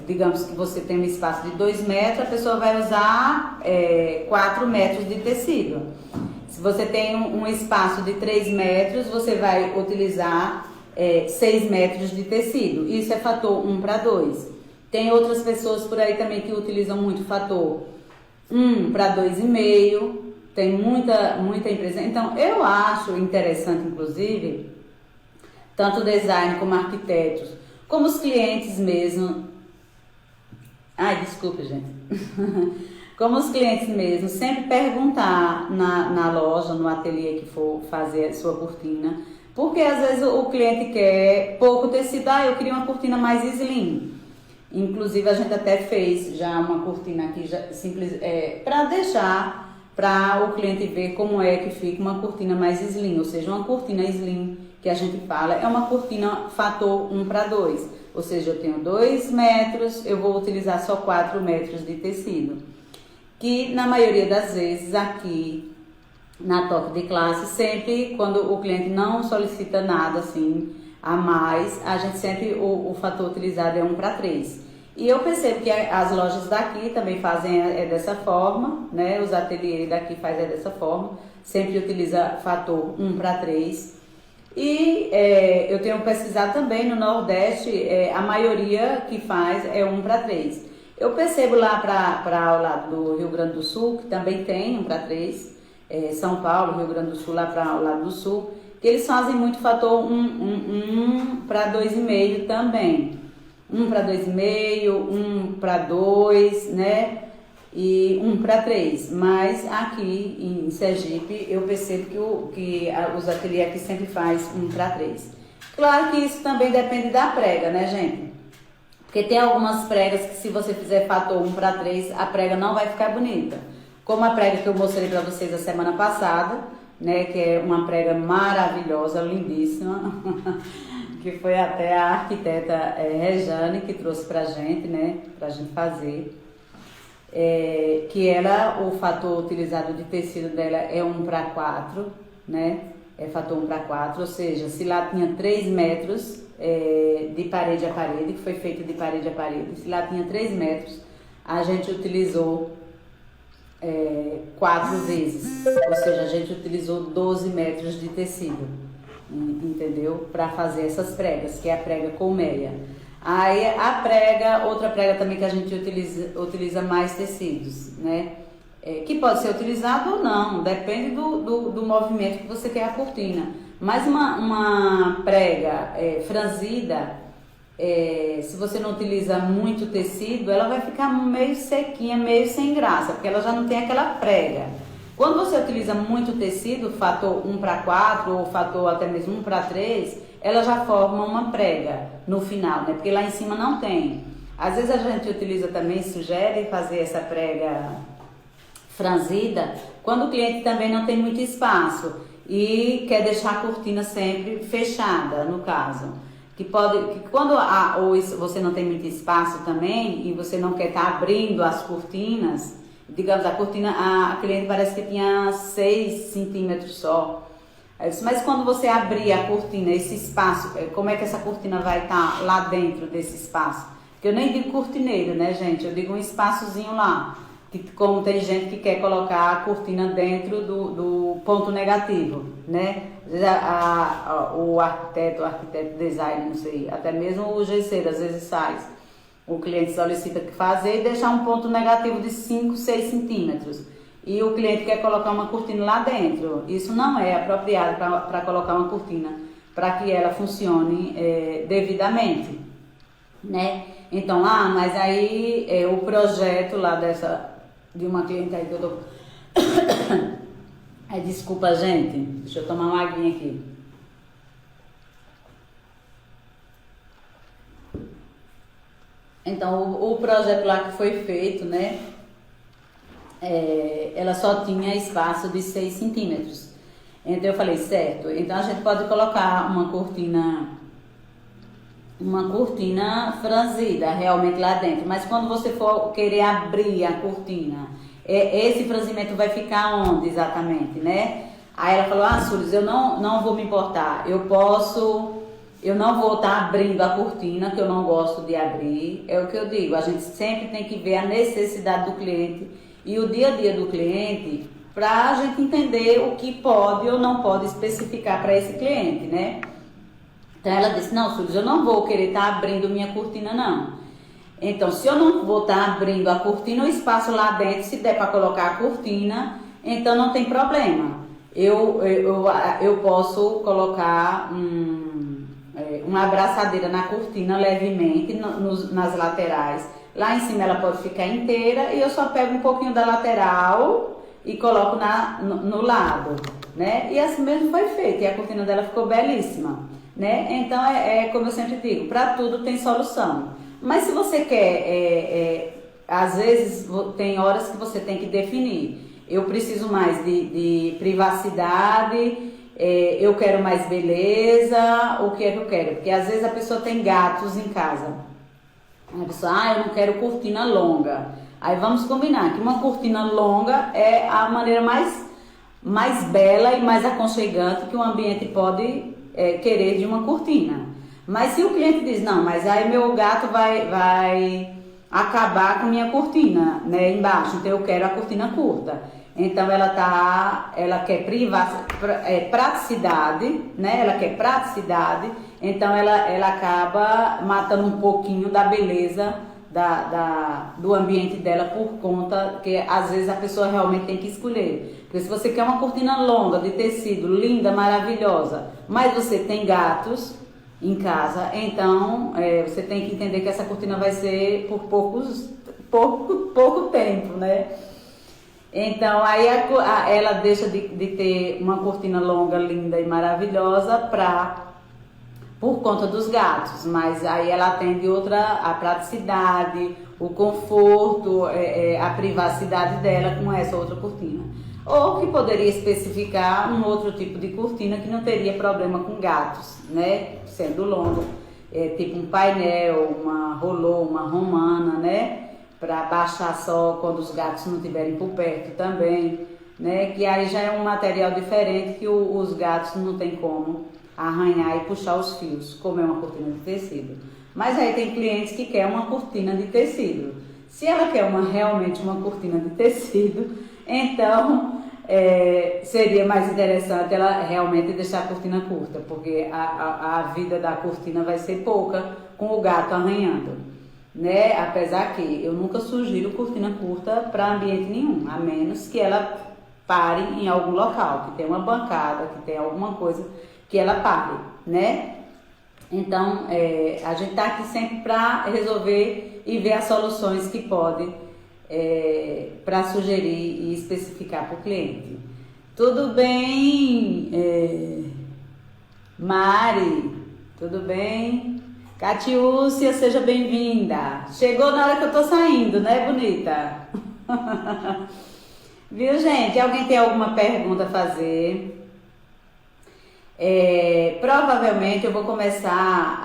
digamos que você tem um espaço de 2 metros, a pessoa vai usar 4 metros de tecido. Se você tem um espaço de 3 metros, você vai utilizar 6 metros de tecido. Isso é fator 1:2. Tem outras pessoas por aí também que utilizam muito fator 1:2,5. Tem muita empresa. Então, eu acho interessante, inclusive, tanto design como arquitetos, como os clientes mesmo. Ai, desculpa, gente. Como os clientes mesmo, sempre perguntar na loja, no ateliê que for fazer a sua cortina, porque às vezes o cliente quer pouco tecido, eu queria uma cortina mais slim. Inclusive a gente até fez já uma cortina aqui, simples, para deixar para o cliente ver como é que fica uma cortina mais slim, ou seja, uma cortina slim que a gente fala é uma cortina fator 1:2, ou seja, eu tenho 2 metros, eu vou utilizar só 4 metros de tecido. Que na maioria das vezes aqui na Toque de Classe, sempre quando o cliente não solicita nada assim a mais, a gente sempre, o fator utilizado é 1:3. E eu percebo que as lojas daqui também fazem dessa forma, né? Os ateliês daqui fazem dessa forma, sempre utiliza fator 1:3. E eu tenho pesquisado também no Nordeste, a maioria que faz é 1:3. Eu percebo lá para o lado do Rio Grande do Sul, que também tem 1 para 3, São Paulo, Rio Grande do Sul, lá para o lado do Sul, que eles fazem muito fator 1 para 2,5 também. 1 para 2,5, 1 para 2, né? E 1 para 3. Mas aqui em Sergipe eu percebo que os ateliês aqui sempre faz 1 para 3. Claro que isso também depende da prega, né, gente? Porque tem algumas pregas que se você fizer fator 1 para 3, a prega não vai ficar bonita. Como a prega que eu mostrei para vocês a semana passada, né, que é uma prega maravilhosa, lindíssima, que foi até a arquiteta Rejane que trouxe pra gente, né, pra gente fazer. Que ela, o fator utilizado de tecido dela é 1 para 4, né, é fator 1 para 4, ou seja, se lá tinha 3 metros de parede a parede, que foi feito de parede a parede, se lá tinha 3 metros, a gente utilizou 4 vezes, ou seja, a gente utilizou 12 metros de tecido, entendeu? Para fazer essas pregas, que é a prega colmeia. Aí a prega, outra prega também que a gente utiliza mais tecidos, né? Que pode ser utilizado ou não, depende do movimento que você quer a cortina. Mas uma prega franzida, se você não utiliza muito tecido, ela vai ficar meio sequinha, meio sem graça, porque ela já não tem aquela prega. Quando você utiliza muito tecido, fator 1 para 4 ou fator até mesmo 1 para 3, ela já forma uma prega no final, né? Porque lá em cima não tem. Às vezes a gente utiliza também, sugere fazer essa prega franzida, quando o cliente também não tem muito espaço e quer deixar a cortina sempre fechada, no caso. Que quando você não tem muito espaço também e você não quer estar abrindo as cortinas, digamos, a cliente parece que tinha 6 centímetros só. Mas quando você abrir a cortina, esse espaço, como é que essa cortina vai estar lá dentro desse espaço? Porque eu nem digo cortineiro, né, gente? Eu digo um espaçozinho lá. Que, como tem gente que quer colocar a cortina dentro do ponto negativo, né? O arquiteto design, não sei, até mesmo o gesseiro às vezes faz. O cliente solicita que fazer e deixar um ponto negativo de 5, 6 centímetros. E o cliente quer colocar uma cortina lá dentro. Isso não é apropriado para colocar uma cortina, para que ela funcione devidamente, né? Então, mas aí o projeto lá de uma cliente aí que eu tô... desculpa, gente. Deixa eu tomar uma aguinha aqui. Então, o projeto lá que foi feito, né? Ela só tinha espaço de 6 centímetros. Então, eu falei, certo. Então, a gente pode colocar uma cortina franzida realmente lá dentro, mas quando você for querer abrir a cortina, esse franzimento vai ficar onde exatamente, né? Aí ela falou, Sulis, eu não vou me importar, eu não vou estar abrindo a cortina, que eu não gosto de abrir. É o que eu digo, a gente sempre tem que ver a necessidade do cliente e o dia a dia do cliente, para a gente entender o que pode ou não pode especificar para esse cliente, né? Então ela disse, não, Sulis, eu não vou querer estar abrindo minha cortina, não. Então, se eu não vou estar abrindo a cortina, o espaço lá dentro, se der para colocar a cortina, então não tem problema. Eu posso colocar uma abraçadeira na cortina levemente, nas laterais. Lá em cima ela pode ficar inteira e eu só pego um pouquinho da lateral e coloco no lado, né? E assim mesmo foi feito, e a cortina dela ficou belíssima, né? Então, como eu sempre digo, para tudo tem solução. Mas se você quer, às vezes tem horas que você tem que definir. Eu preciso mais de privacidade, eu quero mais beleza, o que é que eu quero? Porque às vezes a pessoa tem gatos em casa. A pessoa, eu não quero cortina longa. Aí vamos combinar que uma cortina longa é a maneira mais bela e mais aconchegante que um ambiente pode querer de uma cortina. Mas se o cliente diz, não, mas aí meu gato vai acabar com minha cortina, né, embaixo, então eu quero a cortina curta. Então ela quer praticidade, né, ela quer praticidade, então ela acaba matando um pouquinho da beleza do ambiente dela por conta que às vezes a pessoa realmente tem que escolher. Porque se você quer uma cortina longa de tecido, linda, maravilhosa, mas você tem gatos em casa, então você tem que entender que essa cortina vai ser por pouco tempo, né? Então aí ela deixa de ter uma cortina longa, linda e maravilhosa por conta dos gatos, mas aí ela atende a praticidade, o conforto, a privacidade dela com essa outra cortina. Ou que poderia especificar um outro tipo de cortina que não teria problema com gatos, né? Sendo longo, tipo um painel, uma rolô, uma romana, né? Para baixar só quando os gatos não estiverem por perto também, né? Que aí já é um material diferente que os gatos não tem como arranhar e puxar os fios, como é uma cortina de tecido. Mas aí tem clientes que querem uma cortina de tecido. Se ela quer realmente uma cortina de tecido, então seria mais interessante ela realmente deixar a cortina curta, porque a vida da cortina vai ser pouca com o gato arranhando, né? Apesar que eu nunca sugiro cortina curta para ambiente nenhum, a menos que ela pare em algum local, que tenha uma bancada, que tenha alguma coisa que ela pare, né? Então, a gente tá aqui sempre para resolver e ver as soluções que podem para sugerir e especificar para o cliente. Tudo bem, Mari? Tudo bem? Catiúcia, seja bem-vinda. Chegou na hora que eu tô saindo, né, bonita? Viu, gente? Alguém tem alguma pergunta a fazer? Provavelmente eu vou começar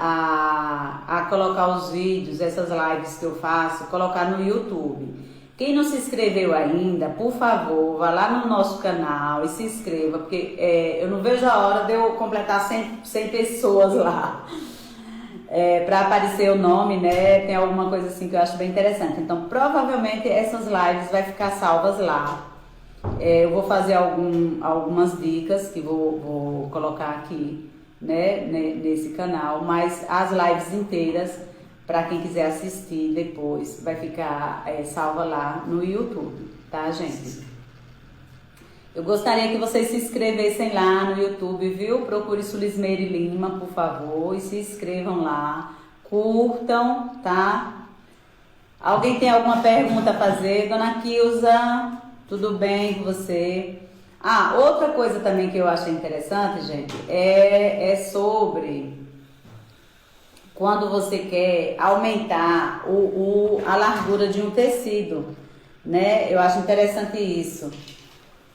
a colocar os vídeos, essas lives que eu faço, colocar no YouTube. Quem não se inscreveu ainda, por favor, vá lá no nosso canal e se inscreva, porque eu não vejo a hora de eu completar 100 pessoas lá. Para aparecer o nome, né? Tem alguma coisa assim que eu acho bem interessante. Então, provavelmente essas lives vai ficar salvas lá. Eu vou fazer algumas dicas que vou colocar aqui, né, nesse canal, mas as lives inteiras, para quem quiser assistir depois, vai ficar salva lá no YouTube, tá, gente? Eu gostaria que vocês se inscrevessem lá no YouTube, viu? Procure Sulismeire Lima, por favor, e se inscrevam lá, curtam, tá? Alguém tem alguma pergunta a fazer? Dona Kilza, tudo bem com você? Outra coisa também que eu achei interessante, gente, é sobre quando você quer aumentar a largura de um tecido, né? Eu acho interessante isso.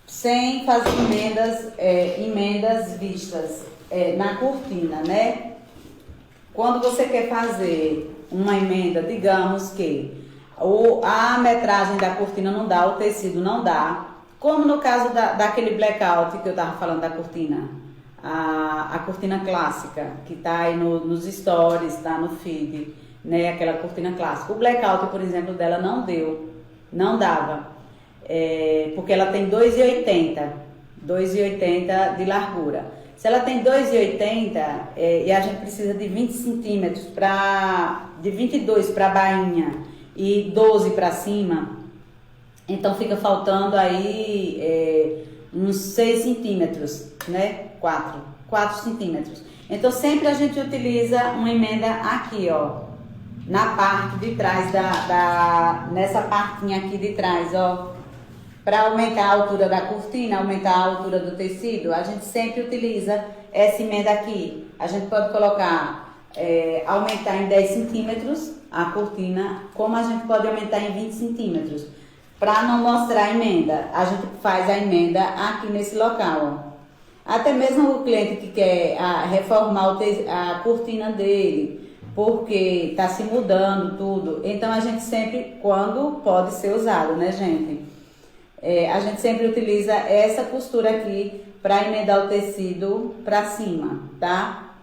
Sem fazer emendas vistas na cortina, né? Quando você quer fazer uma emenda, digamos que a metragem da cortina não dá, o tecido não dá, como no caso daquele blackout que eu tava falando da cortina, a cortina clássica, que tá aí nos stories, tá no feed, né? Aquela cortina clássica. O blackout, por exemplo, dela não dava. Porque ela tem 2,80 de largura. Se ela tem 2,80 e a gente precisa de 20 centímetros, de 22 para a bainha e 12 para cima, então fica faltando aí uns 6 centímetros, né? 4 centímetros. Então sempre a gente utiliza uma emenda aqui, ó, na parte de trás nessa partinha aqui de trás, ó. Para aumentar a altura da cortina, aumentar a altura do tecido, a gente sempre utiliza essa emenda aqui. A gente pode colocar, aumentar em 10 centímetros a cortina, como a gente pode aumentar em 20 centímetros. Para não mostrar a emenda, a gente faz a emenda aqui nesse local, ó. Até mesmo o cliente que quer reformar a cortina dele, porque está se mudando tudo. Então a gente sempre, quando pode ser usado, né, gente? A gente sempre utiliza essa costura aqui para emendar o tecido para cima, tá?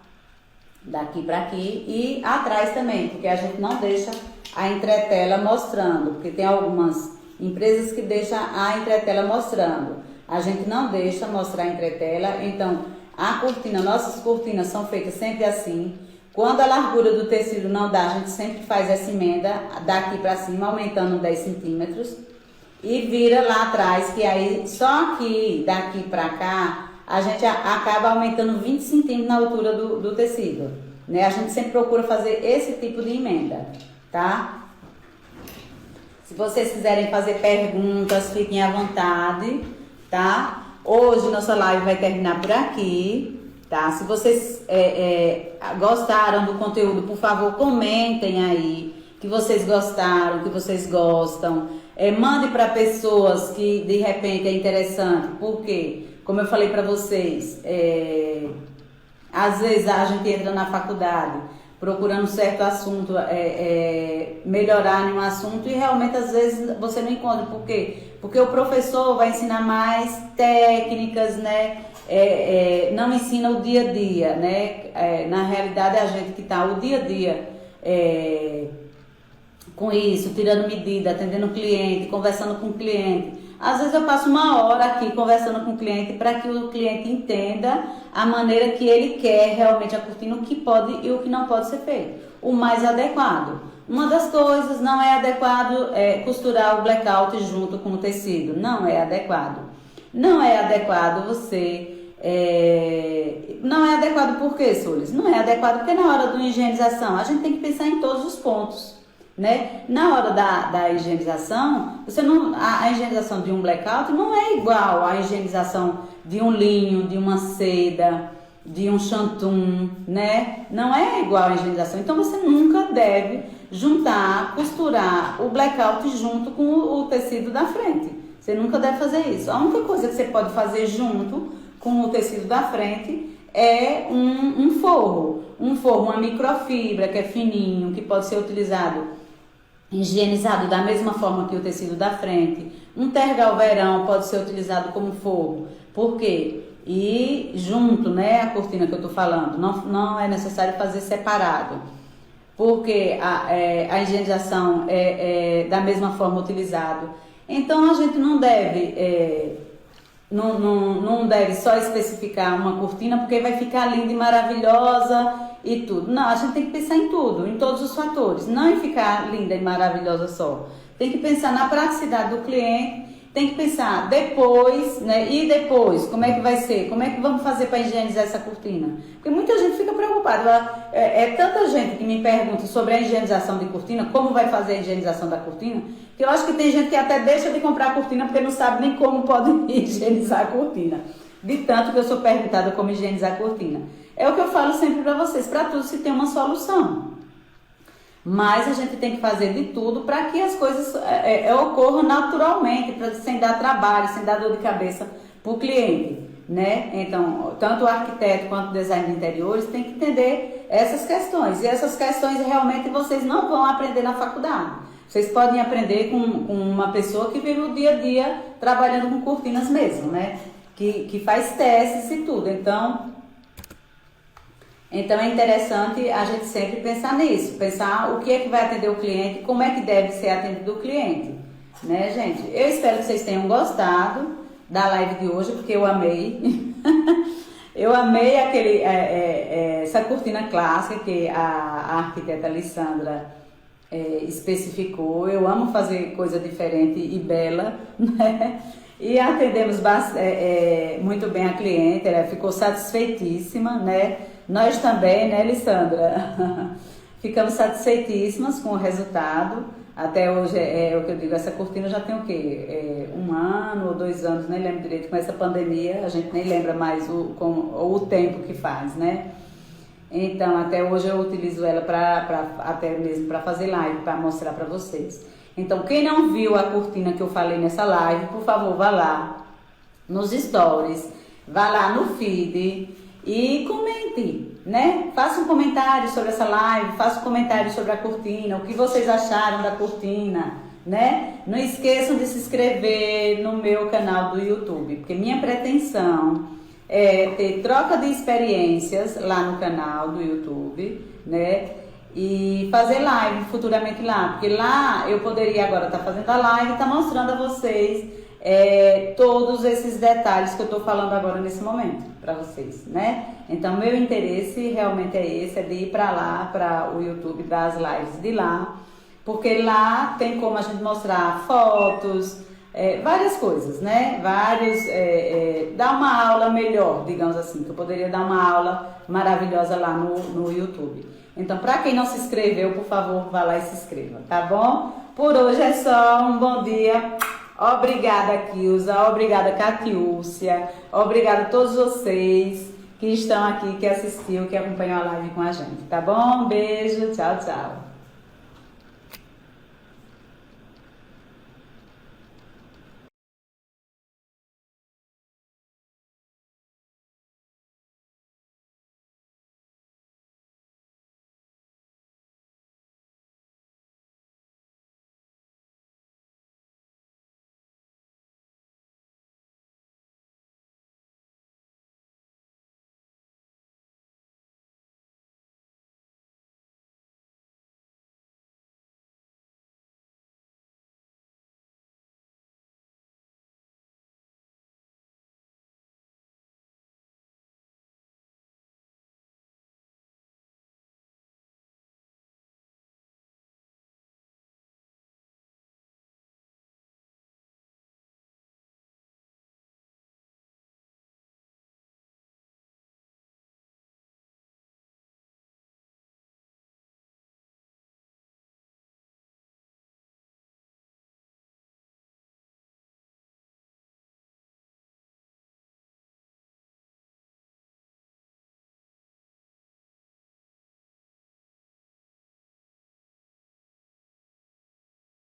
Daqui para aqui e atrás também, porque a gente não deixa a entretela mostrando, porque tem algumas empresas que deixam a entretela mostrando. A gente não deixa mostrar a entretela, então a cortina, nossas cortinas são feitas sempre assim. Quando a largura do tecido não dá, a gente sempre faz essa emenda daqui para cima, aumentando 10 centímetros. E vira lá atrás, que aí só que daqui para cá, a gente acaba aumentando 20 centímetros na altura do tecido. Né? A gente sempre procura fazer esse tipo de emenda, tá? Se vocês quiserem fazer perguntas, fiquem à vontade, tá? Hoje nossa live vai terminar por aqui, tá? Se vocês gostaram do conteúdo, por favor, comentem aí que vocês gostaram, que vocês gostam. Mande para pessoas que de repente é interessante, porque, como eu falei para vocês, às vezes a gente entra na faculdade procurando certo assunto, melhorar em um assunto e realmente às vezes você não encontra. Por quê? Porque o professor vai ensinar mais técnicas, né? Não ensina o dia a dia, né? Na realidade é a gente que está o dia a dia com isso, tirando medida, atendendo o cliente, conversando com o cliente. Às vezes eu passo uma hora aqui conversando com o cliente para que o cliente entenda a maneira que ele quer realmente a cortina, o que pode e o que não pode ser feito, o mais adequado. Uma das coisas, não é adequado costurar o blackout junto com o tecido, não é adequado. Não é adequado você... Não é adequado por quê, Sulis? Não é adequado porque na hora da higienização a gente tem que pensar em todos os pontos. Né? Na hora da higienização, a higienização de um blackout não é igual à higienização de um linho, de uma seda, de um chantum, né? Não é igual à higienização. Então você nunca deve costurar o blackout junto com o tecido da frente. Você nunca deve fazer isso. A única coisa que você pode fazer junto com o tecido da frente é um forro. Um forro, uma microfibra que é fininho, que pode ser utilizado higienizado da mesma forma que o tecido da frente. Um tergal verão pode ser utilizado como forro. Por quê? E junto, né, a cortina que eu tô falando, não é necessário fazer separado. Porque a higienização é da mesma forma utilizado. Então a gente não deve só especificar uma cortina porque vai ficar linda e maravilhosa e tudo. Não, a gente tem que pensar em tudo, em todos os fatores, não em ficar linda e maravilhosa só. Tem que pensar na praticidade do cliente, tem que pensar depois, né? E depois, como é que vai ser? Como é que vamos fazer para higienizar essa cortina? Porque muita gente fica preocupada. Tanta gente que me pergunta sobre a higienização de cortina, como vai fazer a higienização da cortina, que eu acho que tem gente que até deixa de comprar a cortina porque não sabe nem como pode higienizar a cortina. De tanto que eu sou perguntada como higienizar a cortina. É o que eu falo sempre para vocês, para tudo se tem uma solução. Mas a gente tem que fazer de tudo para que as coisas ocorram naturalmente, sem dar trabalho, sem dar dor de cabeça para o cliente, né? Então, tanto o arquiteto quanto o design de interiores tem que entender essas questões. E essas questões realmente vocês não vão aprender na faculdade. Vocês podem aprender com uma pessoa que vive o dia a dia trabalhando com cortinas mesmo, né? Que faz testes e tudo. Então é interessante a gente sempre pensar nisso, pensar o que é que vai atender o cliente, como é que deve ser atendido o cliente, né, gente? Eu espero que vocês tenham gostado da live de hoje, porque eu amei. Eu amei essa cortina clássica que a arquiteta Alessandra especificou. Eu amo fazer coisa diferente e bela, né? E atendemos muito bem a cliente, ela ficou satisfeitíssima, né? Nós também, né, Alessandra? Ficamos satisfeitíssimas com o resultado. Até hoje, o que eu digo, essa cortina já tem o quê? 1 ano ou 2 anos, nem lembro direito. Com essa pandemia, a gente nem lembra mais o tempo que faz, né? Então, até hoje eu utilizo ela até mesmo para fazer live, para mostrar para vocês. Então, quem não viu a cortina que eu falei nessa live, por favor, vá lá nos stories, vá lá no feed e comente, né? Faça um comentário sobre essa live, faça um comentário sobre a cortina, o que vocês acharam da cortina, né? Não esqueçam de se inscrever no meu canal do YouTube, porque minha pretensão é ter troca de experiências lá no canal do YouTube, né? E fazer live futuramente lá, porque lá eu poderia agora estar fazendo a live e estar mostrando a vocês todos esses detalhes que eu estou falando agora nesse momento para vocês, né? Então, meu interesse realmente é esse, é de ir para lá, para o YouTube, das lives de lá, porque lá tem como a gente mostrar fotos, várias coisas, né? Dar uma aula melhor, digamos assim, que eu poderia dar uma aula maravilhosa lá no YouTube. Então, para quem não se inscreveu, por favor, vá lá e se inscreva, tá bom? Por hoje é só, um bom dia. Obrigada, Kilza, obrigada, Catiúcia, obrigada a todos vocês que estão aqui, que assistiu, que acompanhou a live com a gente, tá bom? Um beijo, tchau, tchau.